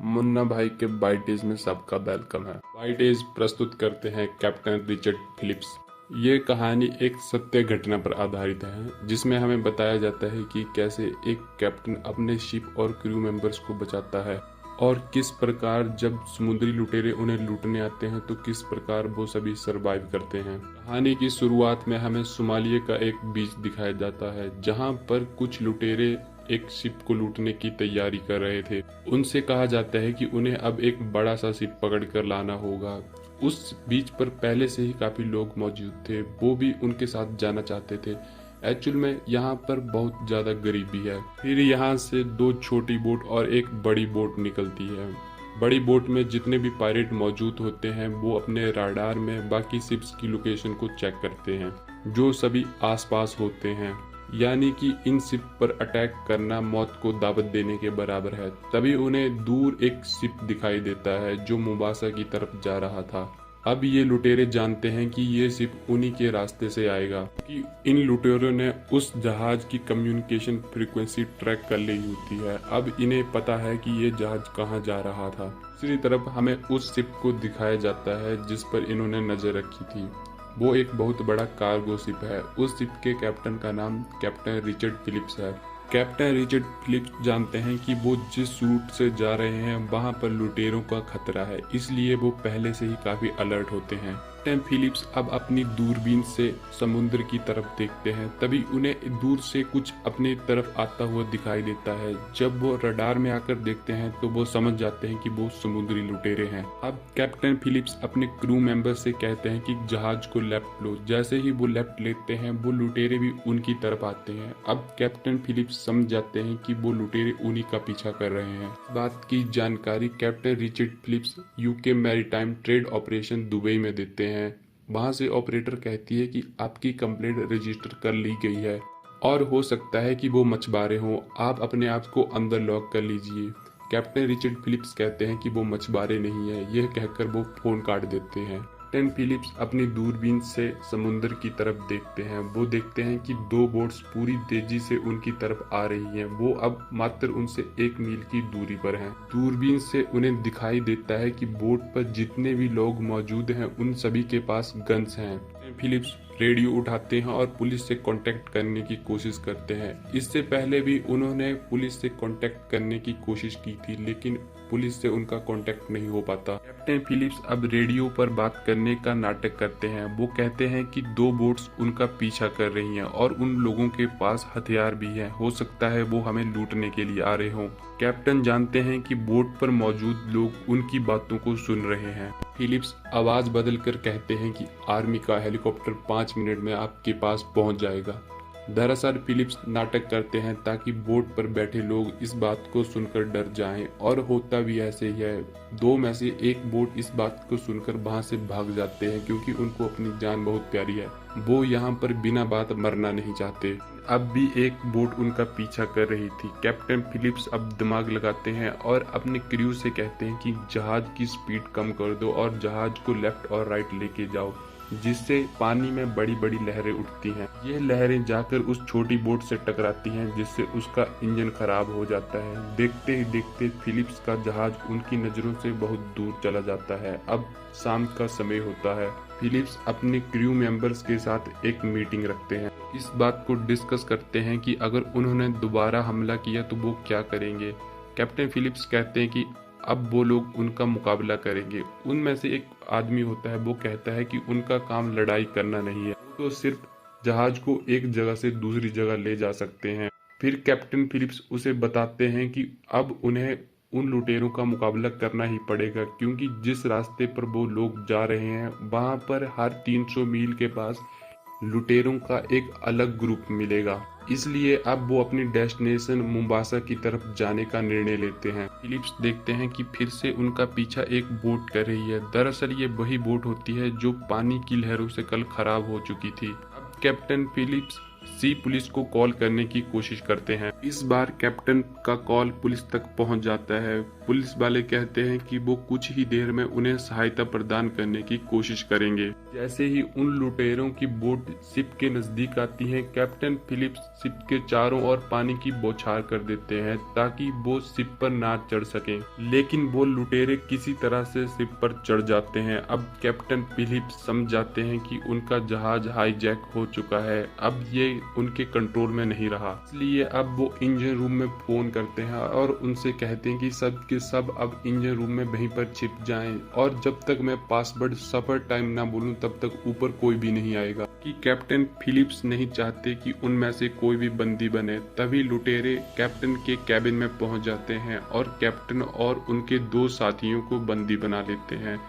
मुन्ना भाई के बाइटेज में सबका वेलकम है। बाइटेज प्रस्तुत करते हैं कैप्टन रिचर्ड फिलिप्स। ये कहानी एक सत्य घटना पर आधारित है, जिसमें हमें बताया जाता है कि कैसे एक कैप्टन अपने शिप और क्रू मेंबर्स को बचाता है और किस प्रकार जब समुद्री लुटेरे उन्हें लूटने आते हैं तो किस प्रकार वो सभी सरवाइव करते हैं। कहानी की शुरुआत में हमें सोमालिया का एक बीच दिखाया जाता है, जहां पर कुछ लुटेरे एक शिप को लूटने की तैयारी कर रहे थे। उनसे कहा जाता है कि उन्हें अब एक बड़ा सा शिप पकड़ कर लाना होगा। उस बीच पर पहले से ही काफी लोग मौजूद थे, वो भी उनके साथ जाना चाहते थे। एक्चुअल में यहाँ पर बहुत ज्यादा गरीबी है। फिर यहाँ से दो छोटी बोट और एक बड़ी बोट निकलती है। बड़ी बोट में जितने भी पायरेट मौजूद होते हैं वो अपने राडार में बाकी शिप्स की लोकेशन को चेक करते हैं, जो सभी आसपास होते हैं। यानी कि इन शिप पर अटैक करना मौत को दावत देने के बराबर है। तभी उन्हें दूर एक शिप दिखाई देता है जो मुंबासा की तरफ जा रहा था। अब ये लुटेरे जानते हैं कि ये शिप उन्हीं के रास्ते से आएगा, कि इन लुटेरों ने उस जहाज की कम्युनिकेशन फ्रीक्वेंसी ट्रैक कर ली होती है। अब इन्हें पता है कि ये जहाज कहाँ जा रहा था। दूसरी तरफ हमें उस शिप को दिखाया जाता है जिस पर इन्होंने नजर रखी थी। वो एक बहुत बड़ा कार्गो शिप है। उस शिप के कैप्टन का नाम कैप्टन रिचर्ड फिलिप्स है। कैप्टन रिचर्ड फिलिप्स जानते हैं कि वो जिस रूट से जा रहे हैं वहां पर लुटेरों का खतरा है, इसलिए वो पहले से ही काफी अलर्ट होते हैं। कैप्टन फिलिप्स अब अपनी दूरबीन से समुद्र की तरफ देखते हैं। तभी उन्हें दूर से कुछ अपनी तरफ आता हुआ दिखाई देता है। जब वो रडार में आकर देखते हैं तो वो समझ जाते हैं कि वो समुद्री लुटेरे हैं। अब कैप्टन फिलिप्स अपने क्रू मेंबर से कहते हैं कि जहाज को लेफ्ट लो। जैसे ही वो लेफ्ट लेते हैं वो लुटेरे भी उनकी तरफ आते हैं। अब कैप्टन फिलिप्स समझ जाते हैं कि वो लुटेरे उन्हीं का पीछा कर रहे हैं। बात की जानकारी captain Richard Phillips UK maritime trade operation Dubai में देते हैं। वहां से ऑपरेटर कहती है कि आपकी कंप्लेंट रजिस्टर कर ली गई है और हो सकता है कि वो मछुआरे हों, आप अपने आप को अंदर लॉक कर लीजिए। कैप्टन रिचर्ड फिलिप्स कहते हैं कि वो मछुआरे नहीं है। यह कहकर वो फोन काट देते हैं। कैप्टन फिलिप्स अपनी दूरबीन से समुद्र की तरफ देखते हैं। वो देखते हैं कि दो बोट्स पूरी तेजी से उनकी तरफ आ रही हैं। वो अब मात्र उनसे 1 मील की दूरी पर हैं। दूरबीन से उन्हें दिखाई देता है कि बोट पर जितने भी लोग मौजूद हैं उन सभी के पास गन्स हैं। फिलिप्स रेडियो उठाते हैं और पुलिस से कांटेक्ट करने की कोशिश करते हैं। इससे पहले भी उन्होंने पुलिस से कांटेक्ट करने की कोशिश की थी, लेकिन पुलिस से उनका कांटेक्ट नहीं हो पाता। कैप्टन फिलिप्स अब रेडियो पर बात करने का नाटक करते हैं। वो कहते हैं कि 2 बोट्स उनका पीछा कर रही हैं और उन लोगों के पास हथियार भी हैं। हो सकता है वो हमें लूटने के लिए आ रहे हों। कैप्टन जानते हैं कि बोट पर मौजूद लोग उनकी बातों को सुन रहे हैं। फिलिप्स आवाज बदलकर कहते हैं कि आर्मी का हेलीकॉप्टर 5 मिनट में आपके पास पहुंच जाएगा। दरअसल फिलिप्स नाटक करते हैं ताकि बोट पर बैठे लोग इस बात को सुनकर डर जाएं, और होता भी ऐसे ही है। 2 में से 1 बोट इस बात को सुनकर वहां से भाग जाते हैं, क्योंकि उनको अपनी जान बहुत प्यारी है। वो यहाँ पर बिना बात मरना नहीं चाहते। अब भी एक बोट उनका पीछा कर रही थी। कैप्टन फिलिप्स अब दिमाग लगाते हैं और अपने क्रू से कहते हैं कि जहाज की स्पीड कम कर दो और जहाज को लेफ्ट और राइट लेके जाओ, जिससे पानी में बड़ी बड़ी लहरें उठती हैं। ये लहरें जाकर उस छोटी बोट से टकराती हैं, जिससे उसका इंजन खराब हो जाता है। देखते ही देखते फिलिप्स का जहाज उनकी नजरों से बहुत दूर चला जाता है। अब शाम का समय होता है। फिलिप्स अपने क्रू मेंबर्स के साथ एक मीटिंग रखते हैं। इस बात को डिस्कस करते हैं कि अगर उन्होंने दोबारा हमला किया तो वो क्या करेंगे। कैप्टन फिलिप्स कहते हैं कि अब वो लोग उनका मुकाबला करेंगे। उनमें से एक आदमी होता है, वो कहता है कि उनका काम लड़ाई करना नहीं है, तो सिर्फ जहाज को एक जगह से दूसरी जगह ले जा सकते हैं। फिर कैप्टन फिलिप्स उसे बताते हैं कि अब उन्हें उन लुटेरों का मुकाबला करना ही पड़ेगा, क्योंकि जिस रास्ते पर वो लोग जा रहे हैं वहां पर हर 300 मील के पास लुटेरों का एक अलग ग्रुप मिलेगा। इसलिए अब वो अपनी डेस्टिनेशन मुंबासा की तरफ जाने का निर्णय लेते हैं। फिलिप्स देखते हैं कि फिर से उनका पीछा एक बोट कर रही है। दरअसल ये वही बोट होती है जो पानी की लहरों से कल खराब हो चुकी थी। अब कैप्टन फिलिप्स सी पुलिस को कॉल करने की कोशिश करते हैं। इस बार कैप्टन का कॉल पुलिस तक पहुंच जाता है। पुलिस वाले कहते हैं कि वो कुछ ही देर में उन्हें सहायता प्रदान करने की कोशिश करेंगे। जैसे ही उन लुटेरों की बोट शिप के नजदीक आती है, कैप्टन फिलिप्स शिप के चारों ओर पानी की बौछार कर देते हैं ताकि वो शिप पर ना चढ़ सके, लेकिन वो लुटेरे किसी तरह से शिप पर चढ़ जाते हैं। अब कैप्टन फिलिप्स समझ जाते हैं कि उनका जहाज हाईजैक हो चुका है, अब ये उनके कंट्रोल में नहीं रहा। इसलिए अब वो इंजन रूम में फोन करते हैं और उनसे कहते हैं कि सब के सब अब इंजन रूम में वहीं पर छिप जाएं और जब तक मैं पासवर्ड सफर टाइम ना बोलूं तब तक ऊपर कोई भी नहीं आएगा। कि कैप्टन फिलिप्स नहीं चाहते कि उनमें से कोई भी बंदी बने। तभी लुटेरे कैप्टन के कैबिन में पहुंच जाते हैं और कैप्टन और उनके 2 साथियों को बंदी बना लेते हैं।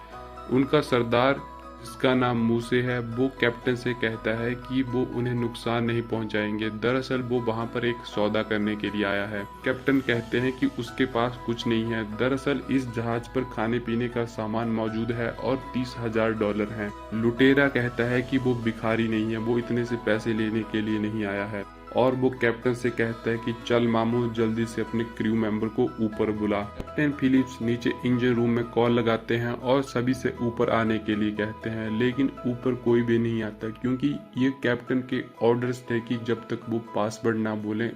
उनका सरदार, जिसका नाम मूसे है, वो कैप्टन से कहता है कि वो उन्हें नुकसान नहीं पहुंचाएंगे। दरअसल वो वहां पर एक सौदा करने के लिए आया है। कैप्टन कहते हैं कि उसके पास कुछ नहीं है। दरअसल इस जहाज पर खाने पीने का सामान मौजूद है और $30,000 है। लुटेरा कहता है कि वो भिखारी नहीं है, वो इतने से पैसे लेने के लिए नहीं आया है और वो कैप्टन से कहता है कि चल मामू, जल्दी से अपने क्रू मेंबर को ऊपर बुला। कैप्टन फिलिप्स नीचे इंजन रूम में कॉल लगाते हैं और सभी से ऊपर आने के लिए कहते हैं, लेकिन ऊपर कोई भी नहीं आता क्योंकि ये कैप्टन के ऑर्डर्स थे कि जब तक वो पासवर्ड ना बोलें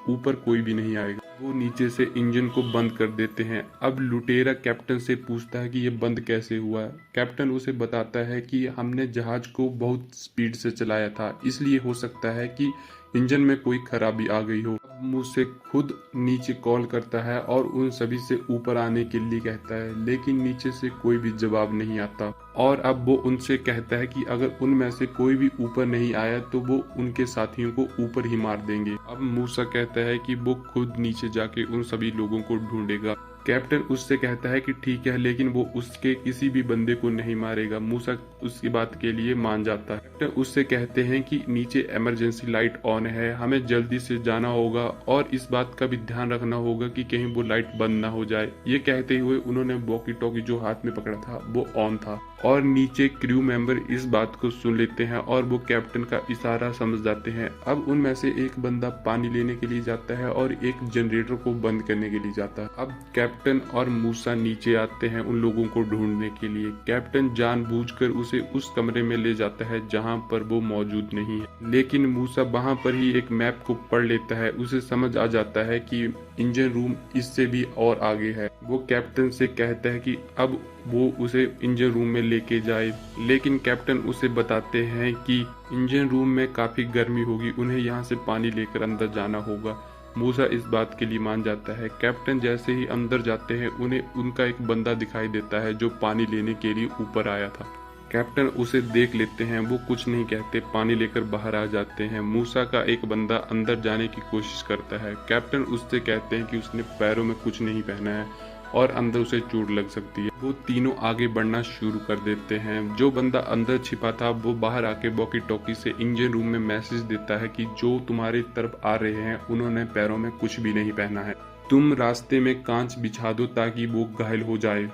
ऊपर कोई भी नहीं आएगा। वो नीचे से इंजन को बंद कर देते हैं। अब लुटेरा कैप्टन से पूछता है कि ये बंद कैसे हुआ है। कैप्टन उसे बताता है कि हमने जहाज को बहुत स्पीड से चलाया था, इसलिए हो सकता है कि इंजन में कोई खराबी आ गई हो। मुझसे खुद नीचे कॉल करता है और उन सभी से ऊपर आने के लिए कहता है, लेकिन नीचे से कोई भी जवाब नहीं आता और अब वो उनसे कहता है कि अगर उनमें से कोई भी ऊपर नहीं आया तो वो उनके साथियों को ऊपर ही मार देंगे। अब मूसा कहता है कि वो खुद नीचे जाके उन सभी लोगों को ढूंढेगा। कैप्टन उससे कहता है कि ठीक है, लेकिन वो उसके किसी भी बंदे को नहीं मारेगा। मूसा उसकी बात के लिए मान जाता है। कैप्टन उससे कहते हैं कि नीचे इमरजेंसी लाइट ऑन है, हमें जल्दी से जाना होगा और इस बात का भी ध्यान रखना होगा कि कहीं वो लाइट बंद ना हो जाए। ये कहते हुए उन्होंने वॉकी टॉकी जो हाथ में पकड़ा था वो ऑन था और नीचे क्रू मेंबर इस बात को सुन लेते हैं और वो कैप्टन का इशारा समझ जाते हैं। अब उनमें से एक बंदा पानी लेने के लिए जाता है और एक जनरेटर को बंद करने के लिए जाता है। अब कैप्टन और मूसा नीचे आते हैं उन लोगों को ढूंढने के लिए। कैप्टन जानबूझकर उसे उस कमरे में ले जाता है जहां पर वो मौजूद नहीं है, लेकिन मूसा वहां पर ही एक मैप को पढ़ लेता है। उसे समझ आ जाता है कि इंजन रूम इससे भी और आगे है। वो कैप्टन से कहता है कि अब वो उसे इंजन रूम में लेके जाए, लेकिन कैप्टन उसे बताते हैं कि इंजन रूम में काफी गर्मी होगी, उन्हें यहाँ से पानी लेकर अंदर जाना होगा। मूसा इस बात के लिए मान जाता है। कैप्टन जैसे ही अंदर जाते हैं उन्हें उनका एक बंदा दिखाई देता है जो पानी लेने के लिए ऊपर आया था। कैप्टन उसे देख लेते हैं, वो कुछ नहीं कहते, पानी लेकर बाहर आ जाते हैं। मूसा का एक बंदा अंदर जाने की कोशिश करता है। कैप्टन उससे कहते हैं कि उसने पैरों में कुछ नहीं पहना है और अंदर उसे चोट लग सकती है। वो तीनों आगे बढ़ना शुरू कर देते हैं। जो बंदा अंदर छिपा था वो बाहर आके वॉकी टॉकी से इंजन रूम में मैसेज देता है कि जो तुम्हारी तरफ आ रहे हैं उन्होंने पैरों में कुछ भी नहीं पहना है, तुम रास्ते में कांच बिछा दो ताकि वो घायल हो जाए।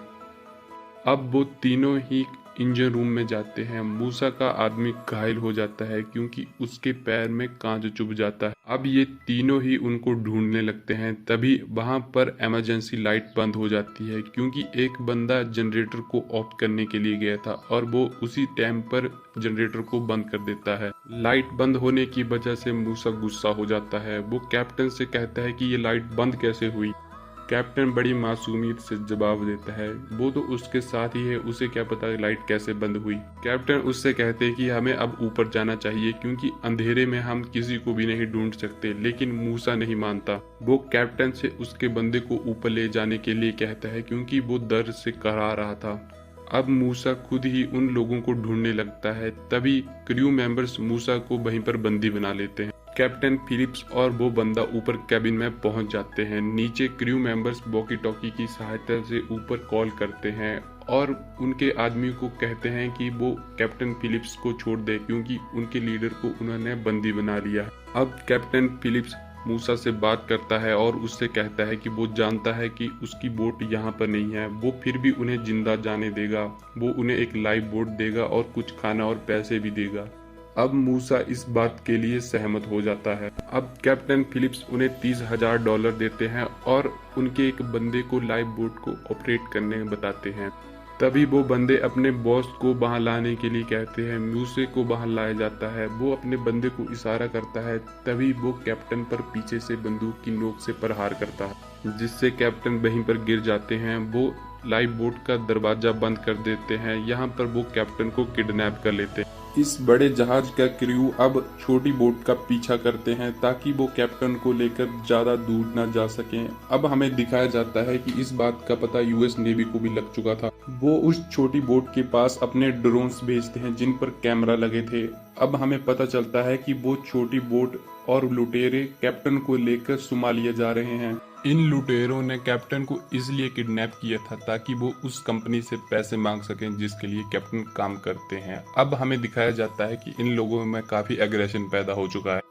अब वो तीनों ही इंजन रूम में जाते हैं। मूसा का आदमी घायल हो जाता है क्योंकि उसके पैर में कांच चुभ जाता है। अब ये तीनों ही उनको ढूंढने लगते हैं। तभी वहां पर इमरजेंसी लाइट बंद हो जाती है क्योंकि एक बंदा जनरेटर को ऑफ करने के लिए गया था और वो उसी टाइम पर जनरेटर को बंद कर देता है। लाइट बंद होने की वजह से मूसा गुस्सा हो जाता है। वो कैप्टन से कहता है कि ये लाइट बंद कैसे हुई। कैप्टन बड़ी मासूमियत से जवाब देता है, वो तो उसके साथ ही है, उसे क्या पता लाइट कैसे बंद हुई। कैप्टन उससे कहते हैं कि हमें अब ऊपर जाना चाहिए क्योंकि अंधेरे में हम किसी को भी नहीं ढूंढ सकते, लेकिन मूसा नहीं मानता। वो कैप्टन से उसके बंदे को ऊपर ले जाने के लिए कहता है क्योंकि वो दर्द से कराह रहा था। अब मूसा खुद ही उन लोगों को ढूंढने लगता है। तभी क्रू मेंबर्स मूसा को वहीं पर बंदी बना लेते हैं। कैप्टन फिलिप्स और वो बंदा ऊपर कैबिन में पहुंच जाते हैं। नीचे क्रू मेंबर्स वॉकी टॉकी की सहायता से ऊपर कॉल करते हैं और उनके आदमी को कहते हैं कि वो कैप्टन फिलिप्स को छोड़ दे क्योंकि उनके लीडर को उन्होंने बंदी बना लिया। अब कैप्टन फिलिप्स मूसा से बात करता है और उससे कहता है कि वो जानता है कि उसकी बोट यहाँ पर नहीं है, वो फिर भी उन्हें जिंदा जाने देगा। वो उन्हें एक लाइव बोट देगा और कुछ खाना और पैसे भी देगा। अब मूसा इस बात के लिए सहमत हो जाता है। अब कैप्टन फिलिप्स उन्हें $30,000 देते हैं और उनके एक बंदे को लाइफ बोट को ऑपरेट करने बताते हैं। तभी वो बंदे अपने बॉस को वहां लाने के लिए कहते हैं। मूसे को वहां लाया जाता है। वो अपने बंदे को इशारा करता है। तभी वो कैप्टन पर पीछे से बंदूक की नोक से प्रहार करता है, जिससे कैप्टन वहीं पर गिर जाते हैं। वो लाइफ बोट का दरवाजा बंद कर देते हैं। यहाँ पर वो कैप्टन को किडनैप कर लेते हैं। इस बड़े जहाज का क्रू अब छोटी बोट का पीछा करते हैं ताकि वो कैप्टन को लेकर ज्यादा दूर न जा सकें। अब हमें दिखाया जाता है कि इस बात का पता यूएस नेवी को भी लग चुका था। वो उस छोटी बोट के पास अपने ड्रोन्स भेजते हैं जिन पर कैमरा लगे थे। अब हमें पता चलता है कि वो छोटी बोट और लुटेरे कैप्टन को लेकर सोमालिया जा रहे हैं। इन लुटेरों ने कैप्टन को इसलिए किडनैप किया था ताकि वो उस कंपनी से पैसे मांग सकें जिसके लिए कैप्टन काम करते हैं। अब हमें दिखाया जाता है कि इन लोगों में काफी एग्रेशन पैदा हो चुका है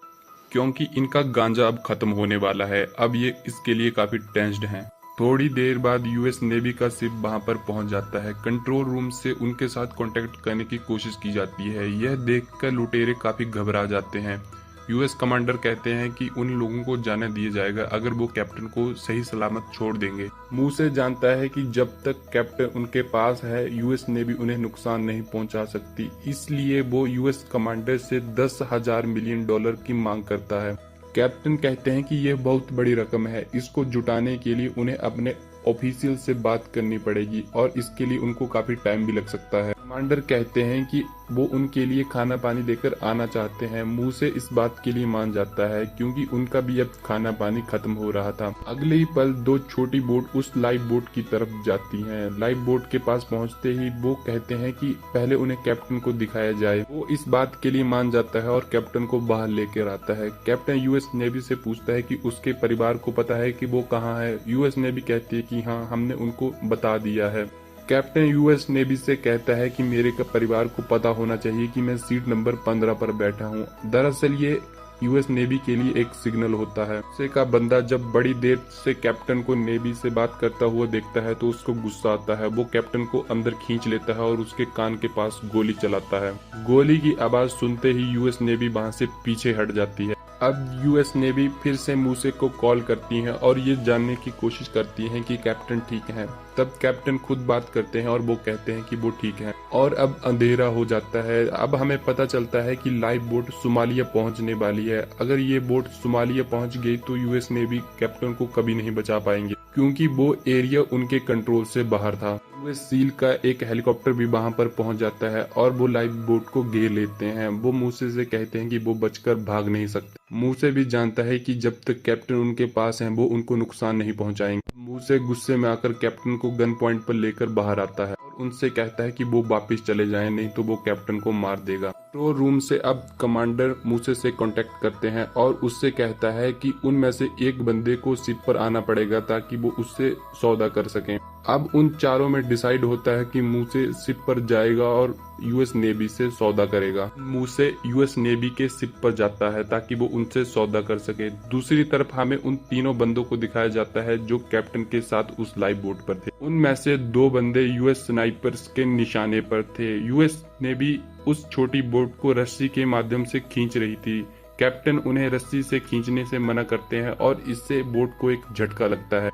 क्योंकि इनका गांजा अब खत्म होने वाला है। अब ये इसके लिए काफी टेंस्ड हैं। थोड़ी देर बाद यूएस नेवी का शिप वहां पर पहुंच जाता है। कंट्रोल रूम से उनके साथ कांटेक्ट करने की कोशिश की जाती है। यह देखकर लुटेरे काफी घबरा जाते हैं। यूएस कमांडर कहते हैं कि उन लोगों को जाने दिया जाएगा अगर वो कैप्टन को सही सलामत छोड़ देंगे। मूसे जानता है कि जब तक कैप्टन उनके पास है यूएस नेवी उन्हें नुकसान नहीं पहुंचा सकती, इसलिए वो यूएस कमांडर से $10,000 मिलियन की मांग करता है। कैप्टन कहते हैं कि यह बहुत बड़ी रकम है। इसको जुटाने के लिए उन्हें अपने ऑफिशियल से बात करनी पड़ेगी और इसके लिए उनको काफी टाइम भी लग सकता है। कमांडर कहते हैं कि वो उनके लिए खाना पानी देकर आना चाहते हैं। मूसे इस बात के लिए मान जाता है क्योंकि उनका भी अब खाना पानी खत्म हो रहा था। अगले ही पल दो छोटी बोट उस लाइफ बोट की तरफ जाती हैं। लाइफ बोट के पास पहुंचते ही वो कहते हैं कि पहले उन्हें कैप्टन को दिखाया जाए। वो इस बात के लिए मान जाता है और कैप्टन को बाहर लेकर आता है। कैप्टन यूएस नेवी से पूछता है कि उसके परिवार को पता है कि वो कहाँ है। यूएस नेवी कहती है कि हाँ, हमने उनको बता दिया है। कैप्टन यूएस नेवी से कहता है कि मेरे परिवार को पता होना चाहिए कि मैं सीट नंबर 15 पर बैठा हूँ। दरअसल ये यूएस नेवी के लिए एक सिग्नल होता है। से का बंदा जब बड़ी देर से कैप्टन को नेवी से बात करता हुआ देखता है तो उसको गुस्सा आता है। वो कैप्टन को अंदर खींच लेता है और उसके कान के पास गोली चलाता है। गोली की आवाज सुनते ही यूएस नेवी वहां से पीछे हट जाती है। अब यूएस नेवी फिर से मूसे को कॉल करती है और ये जानने की कोशिश करती है कि कैप्टन ठीक है। तब कैप्टन खुद बात करते हैं और वो कहते हैं कि वो ठीक है। और अब अंधेरा हो जाता है। अब हमें पता चलता है कि लाइफ बोट सोमालिया पहुंचने वाली है। अगर ये बोट सोमालिया पहुंच गई तो यूएस नेवी कैप्टन को कभी नहीं बचा पाएंगे क्योंकि वो एरिया उनके कंट्रोल से बाहर था। यूएस सील का एक हेलीकॉप्टर भी वहां पर पहुंच जाता है और वो लाइफ बोट को घेर लेते हैं। वो मूसे से कहते हैं कि वो बचकर भाग नहीं सकते। मूसे भी जानता है कि जब तक कैप्टन उनके पास है वो उनको नुकसान नहीं पहुंचाएंगे। मूसे गुस्से में आकर कैप्टन को गन पॉइंट पर लेकर बाहर आता है और उनसे कहता है कि वो वापस चले जाएं, नहीं तो वो कैप्टन को मार देगा। कंट्रोल रूम से अब कमांडर मूसे से कांटेक्ट करते हैं और उससे कहता है कि उनमें से एक बंदे को शिप पर आना पड़ेगा ताकि वो उससे सौदा कर सकें। अब उन चारों में डिसाइड होता है कि मूसे शिप पर जाएगा और यूएस नेवी से सौदा करेगा। मूसे यूएस नेवी के शिप पर जाता है ताकि वो उनसे सौदा कर सके। दूसरी तरफ हमें उन तीनों बंदों को दिखाया जाता है जो कैप्टन के साथ उस लाइफ बोट पर थे। उनमें से 2 बंदे यूएस स्नाइपर्स के निशाने पर थे। यूएस नेवी उस छोटी बोट को रस्सी के माध्यम से खींच रही थी। कैप्टन उन्हें रस्सी से खींचने से मना करते हैं और इससे बोट को एक झटका लगता है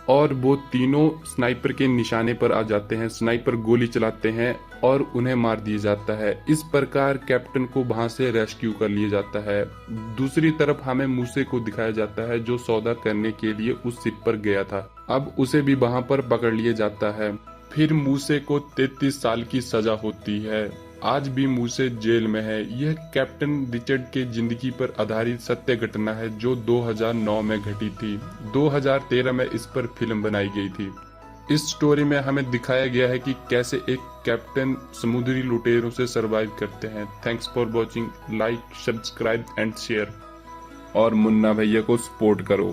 और वो तीनों स्नाइपर के निशाने पर आ जाते हैं। स्नाइपर गोली चलाते हैं और उन्हें मार दिया जाता है। इस प्रकार कैप्टन को वहां से रेस्क्यू कर लिया जाता है। दूसरी तरफ हमें मूसे को दिखाया जाता है जो सौदा करने के लिए उस शिप पर गया था। अब उसे भी वहां पर पकड़ लिया जाता है। फिर मूसे को 33 साल की सजा होती है। आज भी मूसे जेल में है। यह कैप्टन रिचर्ड के जिंदगी पर आधारित सत्य घटना है जो 2009 में घटी थी। 2013 में इस पर फिल्म बनाई गई थी। इस स्टोरी में हमें दिखाया गया है कि कैसे एक कैप्टन समुद्री लुटेरों से सरवाइव करते हैं। Thanks for watching. Like, subscribe and share और मुन्ना भैया को सपोर्ट करो।